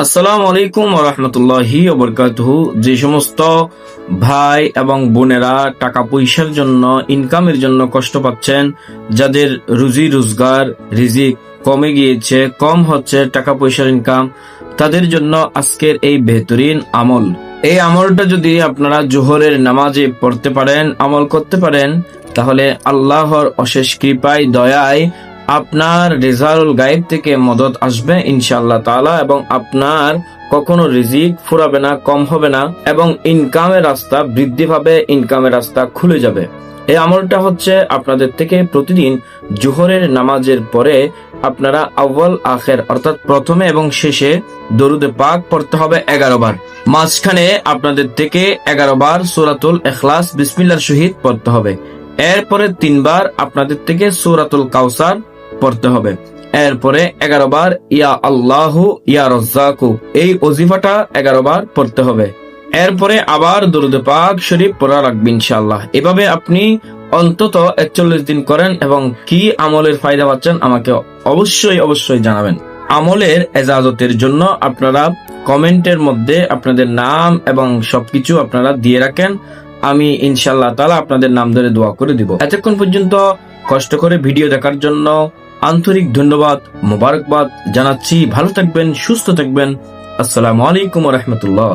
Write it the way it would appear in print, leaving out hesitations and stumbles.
আসসালামু আলাইকুম ওয়া রাহমাতুল্লাহি ওয়া বারাকাতুহু। যে সমস্ত ভাই এবং বোনেরা টাকা পয়সার জন্য, ইনকামের জন্য কষ্ট পাচ্ছেন, যাদের রুজি রোজগার রিজিক কমে গিয়েছে, কম হচ্ছে টাকা পয়সার ইনকাম, তাদের জন্য আজকের এই বেহতরিন আমল। এই আমলটা যদি আপনারা জোহরের নামাজে পড়তে পারেন, আমল করতে পারেন, তাহলে আল্লাহর অশেষ কৃপায় দয়ায় আপনার রেজাউল গায়েব থেকে মদত আসবে ইনশাআল্লাহ তাআলা, এবং আপনার কখনো রিজিক ফুরাবে না, কম হবে না, এবং ইনকামের রাস্তা বৃদ্ধি পাবে, ইনকামের রাস্তা খুলে যাবে। এই আমলটা হচ্ছে আপনাদের থেকে প্রতিদিন জোহরের নামাজের পরে আপনারা আউয়াল আখের অর্থাৎ প্রথমে এবং শেষে দরুদে পাক পড়তে হবে 11 বার। মাঝখানে আপনাদের থেকে 11 বার সূরাতুল ইখলাস বিসমিল্লাহর সহিত পড়তে হবে। এরপরে 3 বার আপনাদের থেকে সূরাতুল কাউসার পড়তে হবে। এরপরে 11 বার ইয়া আল্লাহু ইয়া রাজ্জাকু, এই ওজিফাটা 11 বার পড়তে হবে। এরপরে আবার দরুদ পাক শরীফ পড়া রাখবেন ইনশাআল্লাহ। এভাবে আপনি অন্তত 41 দিন করেন এবং কি আমলের ফায়দা পাচ্ছেন আমাকে অবশ্যই জানাবেন। আমলের এজাজতের জন্য আপনারা কমেন্টের মধ্যে আপনাদের নাম এবং সবকিছু আপনারা দিয়ে রাখেন। আমি ইনশাআল্লাহ তাআলা আপনাদের নাম ধরে দোয়া করে দিব। এতক্ষণ পর্যন্ত কষ্ট করে ভিডিও দেখার জন্য আন্তরিক ধন্যবাদ, মোবারকবাদ জানাচ্ছি। ভালো থাকবেন, সুস্থ থাকবেন। আসসালামু আলাইকুম ওয়া রাহমাতুল্লাহ।